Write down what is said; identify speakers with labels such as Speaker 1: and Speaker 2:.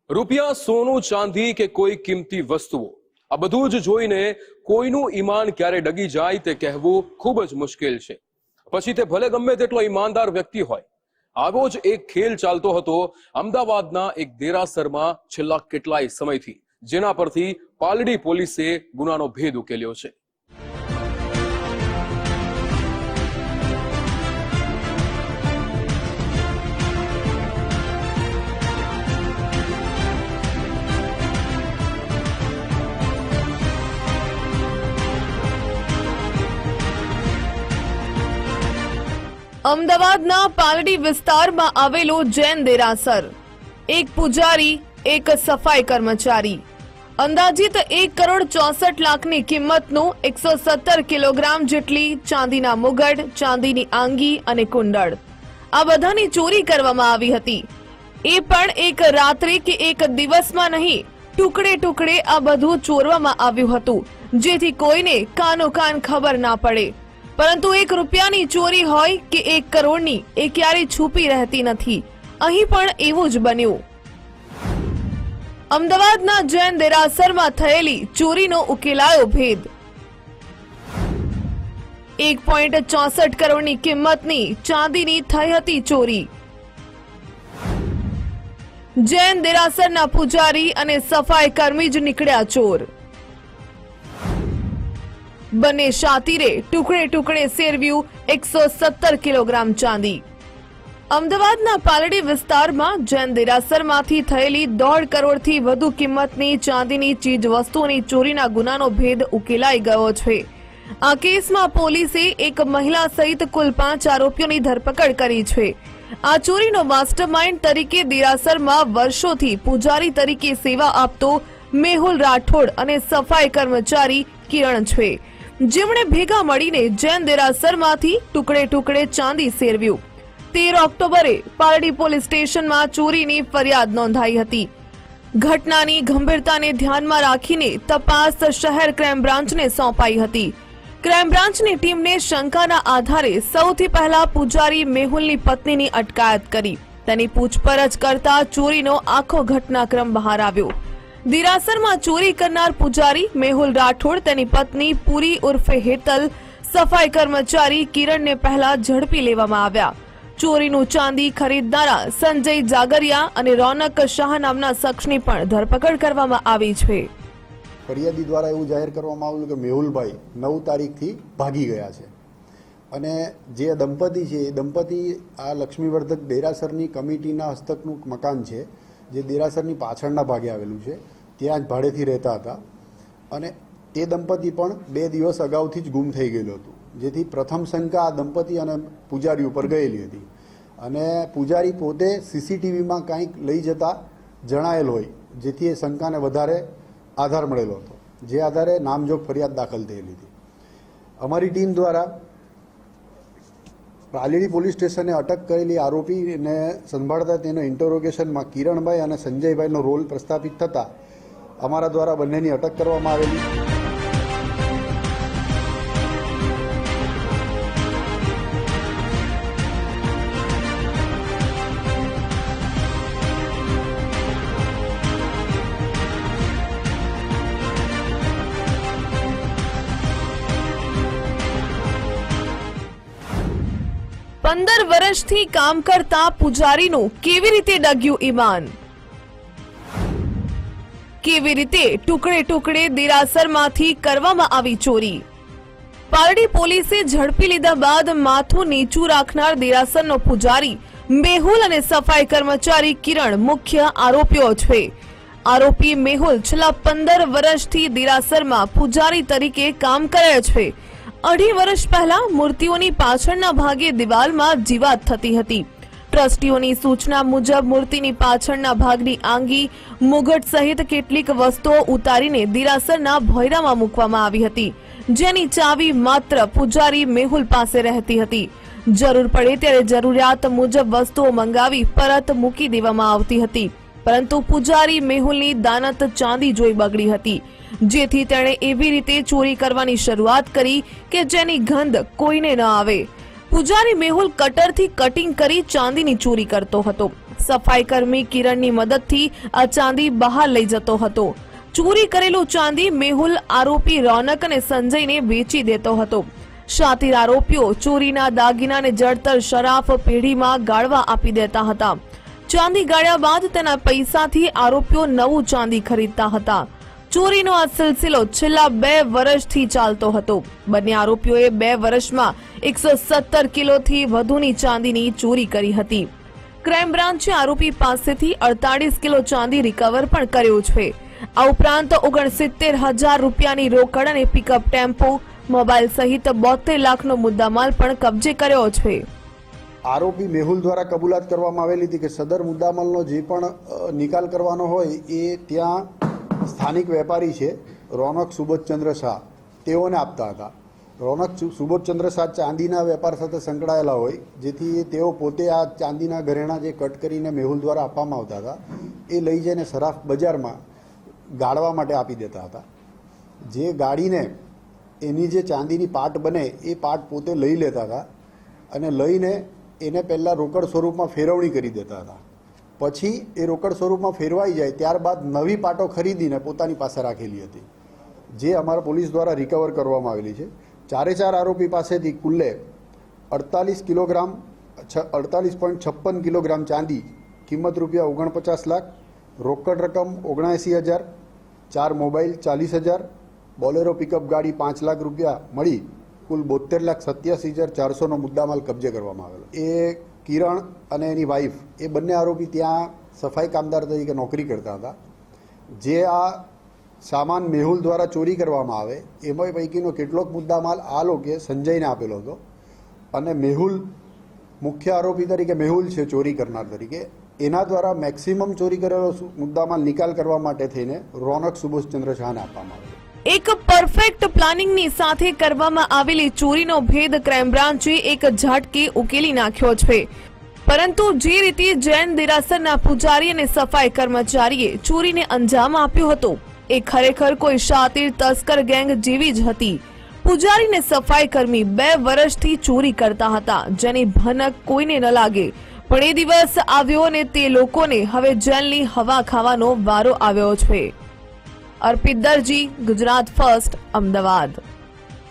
Speaker 1: રૂપિયા, સોનું, ચાંદી કે કોઈ કિંમતી વસ્તુઓ, આ બધું જ જોઈને કોઈનું ઈમાન ક્યારે ડગી જાય તે કહેવું ખૂબ જ મુશ્કેલ છે. પછી તે ભલે ગમે તેટલો ઈમાનદાર વ્યક્તિ હોય. આવો જ એક ખેલ ચાલતો હતો અમદાવાદના એક દેરાસરમાં છેલ્લા કેટલાય સમયથી, જેના પરથી પાલડી પોલીસે ગુનાનો ભેદ ઉકેલ્યો છે.
Speaker 2: અમદાવાદના પાલડી વિસ્તારમાં આવેલું જૈન દેરાસર. એક પૂજારી, એક સફાઈ કર્મચારી. અંદાજિત 1,64,00,000ની કિંમતનું 117 કિલોગ્રામ જેટલી ચાંદીના મુગટ, ચાંદીની આંગી અને કુંડળ, આ બધાની ચોરી કરવામાં આવી હતી. એ પણ એક રાત્રે કે એક દિવસમાં નહીં, ટુકડે ટુકડે આ બધું ચોરવામાં આવ્યું હતું, જેથી કોઈને કાનોકાન ખબર ના પડે. પરંતુ 1 રૂપિયાની ચોરી હોય કે 1 કરોડની, એ ક્યારેય છુપી રહેતી નથી. અહીં પણ એવું જ બન્યું. અમદાવાદના જૈન દેરાસરમાં થયેલી ચોરીનો ઉકેલાયો ભેદ. 1.64 કરોડની કિંમતની ચાંદીની થઈ હતી ચોરી. જૈન દેરાસરના પૂજારી અને સફાઈ કર્મી જ નીકળ્યા ચોર. બંને શાતીરે ટુકડે ટુકડે સેરવ્યું 117 કિલોગ્રામ ચાંદી. અમદાવાદના પાલડી વિસ્તારમાં જૈન દેરાસરમાંથી થયેલી 1.5 કરોડથી વધુ કિંમતની ચાંદીની ચીજ વસ્તુઓની ચોરીના ગુનાનો ભેદ ઉકેલાઈ ગયો છે. આ કેસમાં પોલીસે એક મહિલા સહિત કુલ 5 આરોપીઓની ધરપકડ કરી છે. આ ચોરીનો માસ્ટરમાઇન્ડ તરીકે દેરાસરમાં વર્ષોથી પૂજારી તરીકે સેવા આપતો મેહુલ રાઠોડ અને સફાઈ કર્મચારી કિરણ છે, જેમણે ભેગા મળીને જૈન દેરાસરમાંથી ટુકડે ટુકડે ચાંદી સેરવ્યું. 13 ઓક્ટોબરે પાલડી પોલીસ સ્ટેશનમાં ચોરીની ફરિયાદ નોંધાઈ હતી. ઘટનાની ગંભીરતાને ધ્યાનમાં રાખીને તપાસ શહેર ક્રાઇમ બ્રાન્ચને સોંપાઈ હતી. ક્રાઇમ બ્રાન્ચની ટીમને શંકાના આધારે સૌથી પહેલા પૂજારી મેહુલની પત્નીની અટકાયત કરી. તેની પૂછપરછ કરતા ચોરીનો આખો ઘટનાક્રમ બહાર આવ્યો. દેરાસરમાં ચોરી કરનાર પૂજારી મેહુલ રાઠોડ, તેની પત્ની પૂરી ઉર્ફે હેતલ, સફાઈ કર્મચારી કિરણને પહેલા ઝડપી લેવામાં આવ્યા. ચોરીનું ચાંદી ખરીદનારા સંજય જાગરિયા અને રોનક શાહ નામના શખ્સની પણ ધરપકડ કરવામાં આવી છે.
Speaker 3: ફરિયાદી દ્વારા એવું જાહેર કરવામાં આવ્યું કે મેહુલભાઈ 9 તારીખથી ભાગી ગયા છે અને જે દંપતી છે એ દંપતી આ લક્ષ્મીવર્ધક દેરાસરની કમિટીના હસ્તકનું મકાન છે, જે દેરાસરની પાછળના ભાગે આવેલું છે, ત્યાં જ ભાડેથી રહેતા હતા અને તે દંપતી પણ 2 દિવસ અગાઉથી જ ગુમ થઈ ગયેલું હતું, જેથી પ્રથમ શંકા આ દંપતી અને પૂજારી ઉપર ગયેલી હતી અને પૂજારી પોતે સીસીટીવીમાં કંઈક લઈ જતા જણાયેલ હોય, જેથી એ શંકાને વધારે આધાર મળેલો હતો, જે આધારે નામજોગ ફરિયાદ દાખલ થયેલી હતી. અમારી ટીમ દ્વારા પાલડી પોલીસ સ્ટેશને અટક કરેલી આરોપીને સંભાળતા તેનો ઇન્ટરોગેશનમાં કિરણભાઈ અને સંજયભાઈનો રોલ પ્રસ્થાપિત થતા અમારા દ્વારા બંનેની અટક કરવામાં આવેલી.
Speaker 2: પંદર વર્ષથી કામ કરતા પૂજારીનું કેવી રીતે ડગ્યું ઈમાન? કેવી રીતે ટુકડે ટુકડે દેરાસરમાંથી કરવામાં આવી ચોરી? પાલડી પોલીસે ઝડપી લીધા બાદ માથું નીચું રાખનાર દેરાસરનો પૂજારી મેહુલ અને સફાઈ કર્મચારી કિરણ મુખ્ય આરોપીઓ છે. આરોપી મેહુલ છેલ્લા 15 વર્ષથી દેરાસરમાં પૂજારી તરીકે કામ કરે છે. 2.5 વર્ષ પહેલા મૂર્તિઓની પાછળના ભાગે દિવાલમાં જીવાત થતી હતી. ટ્રસ્ટીઓની સૂચના મુજબ મૂર્તિની પાછળના ભાગની આંગી, મુગટ સહિત કેટલીક વસ્તુઓ ઉતારીને દેરાસરના ભોયરામાં મૂકવામાં આવી હતી, જેની ચાવી માત્ર પૂજારી મેહુલ પાસે રહેતી હતી. જરૂર પડે ત્યારે જરૂરિયાત મુજબ વસ્તુઓ મંગાવી પરત મૂકી દેવામાં આવતી હતી. પરંતુ પૂજારી મેહુલની દાનત ચાંદી જોઈ બગડી હતી, જેથી તેણે એવી રીતે ચોરી કરવાની શરૂઆત કરી કે જેની ગંધ કોઈને ન આવે. પૂજારી મેહુલ કટરથી કટિંગ કરી ચાંદીની ચોરી કરતો હતો. સફાઈ કર્મી કિરણની મદદથી આ ચાંદી બહાર લઈ જતો હતો. ચોરી કરેલું ચાંદી મેહુલ આરોપી રોનક અને સંજયને વેચી દેતો હતો. શાતીર આરોપીઓ ચોરીના દાગીનાને જડતર શરાફ પેઢીમાં ગાળવા આપી દેતા હતા. ચાંદી ગાળ્યા બાદ તેના પૈસાથી આરોપીઓ નવું ચાંદી ખરીદતા હતા. ચોરીનો આ સિલસિલો છેલ્લા 2 વર્ષથી ચાલતો હતો. બંને આરોપીઓએ 2 વર્ષમાં 117 કિલોથી વધુની ચાંદીની ચોરી કરી હતી. ક્રાઇમ બ્રાન્ચે આરોપી પાસેથી 48 કિલો ચાંદી રિકવર પણ કર્યો છે. આ ઉપરાંત 69,000 રૂપિયાની રોકડ અને પિકઅપ ટેમ્પો, મોબાઈલ સહિત 72 લાખનો મુદ્દામાલ પણ કબજે કર્યો છે.
Speaker 3: આરોપી મેહુલ દ્વારા કબૂલાત કરવામાં આવેલી હતી કે સદર મુદ્દામાલનો જે પણ નિકાલ કરવાનો હોય એ ત્યાં સ્થાનિક વેપારી છે રોનક સુબોધચંદ્ર શાહ તેઓને આપતા હતા. રોનક સુબોધચંદ્ર શાહ ચાંદીના વેપાર સાથે સંકળાયેલા હોય, જેથી તેઓ પોતે આ ચાંદીના ઘરેણા જે કટ કરીને મેહુલ દ્વારા આપવામાં આવતા હતા એ લઈ જઈને સરાફ બજારમાં ગાળવા માટે આપી દેતા હતા. જે ગાડીને એની જે ચાંદીની પાટ બને એ પાટ પોતે લઈ લેતા હતા અને લઈને એને પહેલાં રોકડ સ્વરૂપમાં ફેરવણી કરી દેતા હતા. પછી એ રોકડ સ્વરૂપમાં ફેરવાઈ જાય ત્યારબાદ નવી પાટો ખરીદીને પોતાની પાસે રાખેલી હતી, જે અમારા પોલીસ દ્વારા રિકવર કરવામાં આવેલી છે. 4 આરોપી પાસેથી કુલ્લે 48 કિલોગ્રામ 48.56 કિલોગ્રામ ચાંદી, કિંમત રૂપિયા 49 લાખ, રોકડ રકમ 79,000, 4 મોબાઈલ 40,000, બોલેરો પિકઅપ ગાડી 5 લાખ રૂપિયા મળી કુલ 72,87,400નો મુદ્દામાલ કબજે કરવામાં આવેલો. એ કિરણ અને એની વાઈફ એ બંને આરોપી ત્યાં સફાઈ કામદાર તરીકે નોકરી કરતા હતા. જે આ સામાન મેહુલ દ્વારા ચોરી કરવામાં આવે એમાં પૈકીનો કેટલોક મુદ્દામાલ આ લોકોએ સંજયને આપેલો હતો અને મેહુલ મુખ્ય આરોપી તરીકે મેહુલ છે ચોરી કરનાર તરીકે. એના દ્વારા મેક્સિમમ ચોરી કરેલો મુદ્દામાલ નિકાલ કરવા માટે થઈને રોનક સુબોધચંદ્ર શાહને આપવામાં આવ્યો.
Speaker 2: એક પરફેક્ટ પ્લાનિંગની સાથે કરવામાં આવેલી ચોરીનો ભેદ ક્રાઇમ બ્રાન્ચે એક ઝાટકે ઉકેલી નાખ્યો છે. પરંતુ જે રીતે જૈન દેરાસરના પૂજારી અને સફાઈ કર્મચારીએ ચોરીને અંજામ આપ્યો હતો એ ખરેખર કોઈ શાતીર તસ્કર ગેંગ જેવી જ હતી. પૂજારી અને સફાઈ કર્મી 2 વર્ષથી ચોરી કરતા હતા, જેની ભનક કોઈને ન લાગે. પણ એ દિવસ આવ્યો અને તે લોકોને હવે જેલની હવા ખાવાનો વારો આવ્યો છે. અર્પિત દરજી, ગુજરાત ફર્સ્ટ, અમદાવાદ.